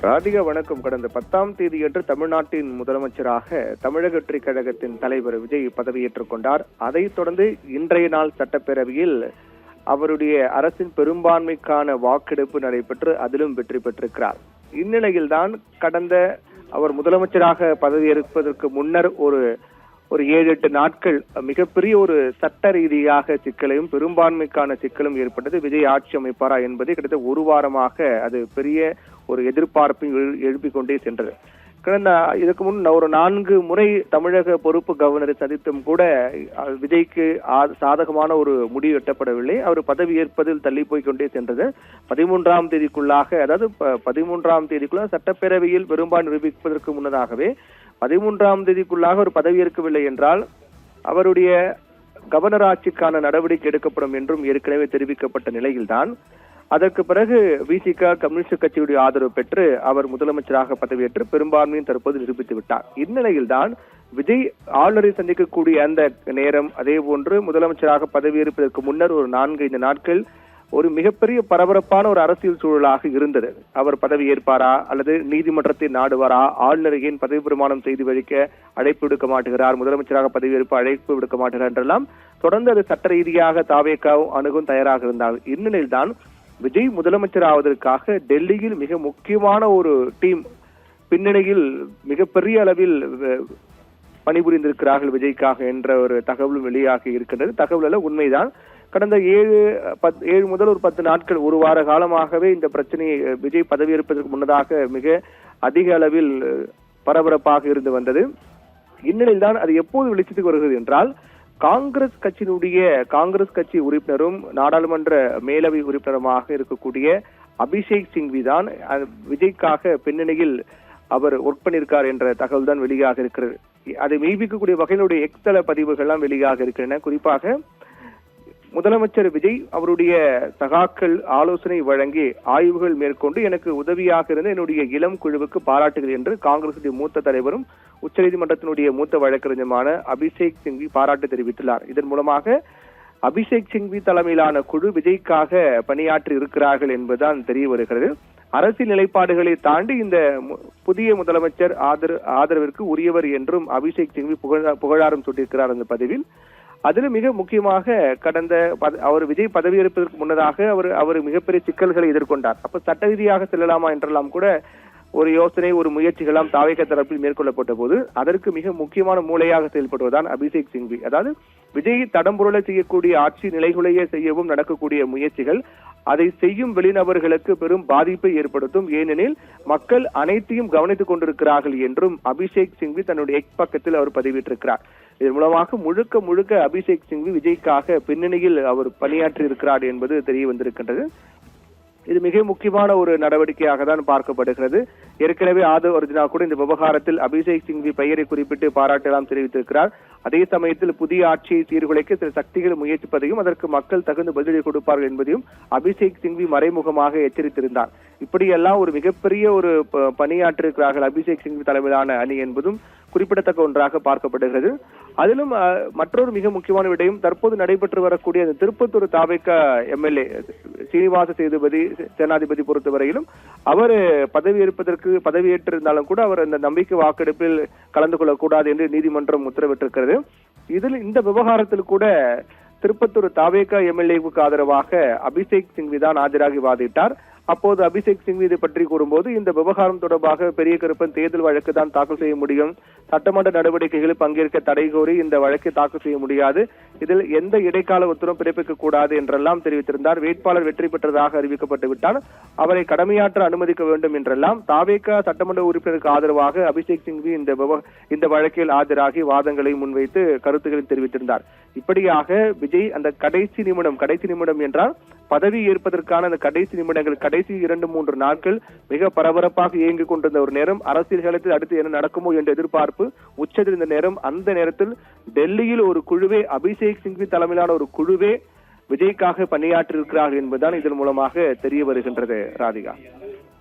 ராதிகா வணக்கம். கடந்த 10ஆம் தேதியன்று தமிழ்நாட்டின் முதலமைச்சராக தமிழக வெற்றிக் கழகத்தின் தலைவர் விஜய் பதவியேற்றுக் கொண்டார். அதைத் தொடர்ந்து இன்றைய நாள் சட்டப்பேரவையில் அவருடைய அரசின் பெரும்பான்மைக்கான வாக்கெடுப்பு நடைபெற்று அதிலும் வெற்றி பெற்றிருக்கிறார். இந்நிலையில்தான் கடந்த அவர் முதலமைச்சராக பதவியேற்பதற்கு முன்னர் ஒரு 7-8 நாட்கள் மிகப்பெரிய ஒரு சட்ட ரீதியாக சிக்கலையும் பெரும்பான்மைக்கான சிக்கலும் ஏற்பட்டது. விஜய் ஆட்சி அமைப்பாரா என்பதை கிட்டத்தட்ட ஒரு வாரமாக அது பெரிய ஒரு எதிர்பார்ப்பை எழுப்பிக் கொண்டே சென்றது. கடந்த இதுக்கு முன் ஒரு 4 முறை தமிழக பொறுப்பு கவர்னரை சந்தித்தும் கூட விஜய்க்கு சாதகமான ஒரு முடிவு எட்டப்படவில்லை. அவர் பதவி ஏற்பதில் தள்ளி போய்கொண்டே சென்றது. 13ஆம் தேதிக்குள்ளாக, அதாவது 13ஆம் தேதிக்குள்ள சட்டப்பேரவையில் பெரும்பான்மை நிரூபிப்பதற்கு முன்னதாகவே 13ஆம் தேதிக்குள்ளாக அவர் பதவியேற்கவில்லை என்றால் அவருடைய கவர்னர் ஆட்சிக்கான நடவடிக்கை எடுக்கப்படும் என்றும் ஏற்கனவே தெரிவிக்கப்பட்ட நிலையில்தான் அதற்கு பிறகு விசிக கம்யூனிஸ்ட் கட்சியுடைய ஆதரவு பெற்று அவர் முதலமைச்சராக பதவியேற்று பெரும்பான்மையும் தற்போது நிரூபித்து விட்டார். இந்நிலையில்தான் விஜய் ஆளுநரை சந்திக்கக்கூடிய அந்த நேரம், அதே போன்று முதலமைச்சராக பதவியேற்பதற்கு முன்னர் ஒரு 4-5 நாட்கள் ஒரு மிகப்பெரிய பரபரப்பான ஒரு அரசியல் சூழலாக இருந்தது. அவர் பதவி ஏற்பாரா அல்லது நீதிமன்றத்தை நாடுவாரா, ஆளுநரை ஏன் பதவி பிரமாணம் செய்து வைக்க அழைப்பு விடுக்க மாட்டுகிறார், முதலமைச்சராக பதவியேற்பு அழைப்பு விடுக்க மாட்டுகிறார் என்றெல்லாம் தொடர்ந்து அது சட்ட ரீதியாக தாவேக்காவும் அணுகும் தயாராக இருந்தார். இந்நிலையில்தான் விஜய் முதலமைச்சர் ஆவதற்காக டெல்லியில் மிக முக்கியமான ஒரு டீம் பின்னணியில் மிகப்பெரிய அளவில் பணிபுரிந்திருக்கிறார்கள் விஜய்க்காக என்ற ஒரு தகவலும் வெளியாகி இருக்கின்றது. தகவல் உண்மைதான். கடந்த 7 முதல் ஒரு 10 நாட்கள், ஒரு வார காலமாகவே இந்த பிரச்சனையை விஜய் பதவியேற்பதற்கு முன்னதாக மிக அதிக அளவில் பரபரப்பாக இருந்து வந்தது. இந்நிலையில் தான் அது எப்போது வெளிச்சத்துக்கு வருகிறது என்றால், காங்கிரஸ் கட்சி உறுப்பினரும் நாடாளுமன்ற மேலவை உறுப்பினருமாக இருக்கக்கூடிய அபிஷேக் சிங்வி தான் விஜய்க்காக பின்னணியில் அவர் ஒர்க் பண்ணியிருக்கார் என்ற தகவல் தான் வெளியாக இருக்கிறது. அதை மெய்ப்பிக்கக்கூடிய வகையிலுடைய எக்ஸ்தல பதிவுகள்லாம் வெளியாக இருக்கின்றன. குறிப்பாக முதலமைச்சர் விஜய் அவருடைய சகாக்கள் ஆலோசனை வழங்கி ஆய்வுகள் மேற்கொண்டு எனக்கு உதவியாக இருந்த என்னுடைய இளம் குழுவுக்கு பாராட்டுகிறேன் என்று காங்கிரசுடைய மூத்த தலைவரும் உச்சநீதிமன்றத்தினுடைய மூத்த வழக்கறிஞருமான அபிஷேக் சிங்வி பாராட்டு தெரிவித்துள்ளார். இதன் மூலமாக அபிஷேக் சிங்வி தலைமையிலான குழு விஜய்க்காக பணியாற்றி இருக்கிறார்கள் என்பதுதான் தெரிய வருகிறது. அரசியல் நிலைப்பாடுகளை தாண்டி இந்த புதிய முதலமைச்சர் ஆதரவிற்கு உரியவர் என்றும் அபிஷேக் சிங்வி புகழாரம் சூட்டியிருக்கிறார் அந்த பதிவில். அதில் மிக முக்கியமாக கடந்த அவர் விஜய் பதவியேற்பதற்கு முன்னதாக அவர் மிகப்பெரிய சிக்கல்களை எதிர்கொண்டார். அப்ப சட்ட ரீதியாக செல்லலாமா என்றெல்லாம் கூட ஒரு யோசனை, ஒரு முயற்சிகளாம் தாவேக தரப்பில் மேற்கொள்ளப்பட்ட போது அதற்கு மிக முக்கியமான மூளையாக செயல்படுவதுதான் அபிஷேக் சிங்வி. அதாவது விஜய் தடம்புரள செய்யக்கூடிய ஆட்சி நிலைகுலைய செய்யவும் நடக்கக்கூடிய முயற்சிகள் அதை செய்யும் வெளிநபர்களுக்கு பெரும் பாதிப்பை ஏற்படுத்தும். ஏனெனில் மக்கள் அனைத்தையும் கவனித்துக் கொண்டிருக்கிறார்கள் என்றும் அபிஷேக் சிங்வி தன்னுடைய எக்ஸ் பக்கத்தில் அவர் பதிவிட்டிருக்கிறார். இதன் மூலமாக முழுக்க அபிஷேக் சிங்வி விஜய்க்காக பின்னணியில் அவர் பணியாற்றி இருக்கிறார் என்பது தெரிய வந்திருக்கின்றது. இது மிக முக்கியமான ஒரு நடவடிக்கையாக தான் பார்க்கப்படுகிறது. ஏற்கனவே ஆதவ் அர்ஜுனா கூட இந்த விவகாரத்தில் அபிஷேக் சிங்வி பெயரை குறிப்பிட்டு பாராட்டெல்லாம் தெரிவித்திருக்கிறார். அதே சமயத்தில் புதிய ஆட்சியை சீர்குலைக்க சில சக்திகள் முயற்சிப்பதையும் அதற்கு மக்கள் தகுந்த பதிலடி கொடுப்பார்கள் என்பதையும் அபிஷேக் சிங்வி மறைமுகமாக எச்சரித்திருந்தார். இப்படியெல்லாம் ஒரு மிகப்பெரிய ஒரு பணியாற்றிருக்கிறார்கள் அபிஷேக் சிங்வி தலைமையிலான அணி என்பதும் குறிப்பிடத்தக்க ஒன்றாக பார்க்கப்படுகிறது. அதிலும் மற்றொரு மிக முக்கியமான விடயம், தற்போது நடைபெற்று வரக்கூடிய அந்த திருப்பத்தூர் தாவேக எம்எல்ஏ சீனிவாச சேனாதிபதி பொறுத்தவரையிலும் அவர் பதவியேற்றிருந்தாலும் கூட அவர் அந்த நம்பிக்கை வாக்கெடுப்பில் கலந்து கொள்ளக்கூடாது என்று நீதிமன்றம் உத்தரவிட்டிருக்கிறது. இதில் இந்த விவகாரத்தில் கூட திருப்பத்தூர் தாவேக எம்எல்ஏவுக்கு ஆதரவாக அபிஷேக் சிங்வி தான் ஆஜராகி வாதிட்டார். அப்போது அபிஷேக் சிங்வி இதை பற்றி கூறும்போது, இந்த விவகாரம் தொடர்பாக பெரிய கருப்பன் தேர்தல் வழக்கு தான் தாக்கல் செய்ய முடியும், சட்டமன்ற நடவடிக்கைகளில் பங்கேற்க தடை கோரி இந்த வழக்கை தாக்கல் செய்ய முடியாது, இதில் எந்த இடைக்கால உத்தரவும் பிறப்பிக்க கூடாது என்றெல்லாம் தெரிவித்திருந்தார். வேட்பாளர் வெற்றி பெற்றதாக அறிவிக்கப்பட்டு விட்டால் அவரை கடமையாற்ற அனுமதிக்க வேண்டும் என்றெல்லாம் தாவேக சட்டமன்ற உறுப்பினருக்கு ஆதரவாக அபிஷேக் சிங்வி இந்த வழக்கில் ஆஜராகி வாதங்களை முன்வைத்து கருத்துக்களை தெரிவித்திருந்தார். இப்படியாக விஜய் அந்த கடைசி நிமிடம் என்றால் பதவி ஏற்பதற்கான அந்த கடைசி நிமிடங்கள், கடைசி 2-3 நாட்கள் மிக பரபரப்பாக இயங்கிக் கொண்டிருந்த ஒரு நேரம். அரசியல் களத்தில் அடுத்து என்ன நடக்குமோ என்ற எதிர்பார்ப்பு உச்சத்தில் இருந்த நேரம். அந்த நேரத்தில் டெல்லியில் ஒரு குழுவே, அபிஷேக் சிங்வி தலைமையிலான ஒரு குழுவே விஜய்க்காக பணியாற்றி இருக்கிறார்கள் என்பதுதான் இதன் மூலமாக தெரிய வருகின்றது. ராதிகா.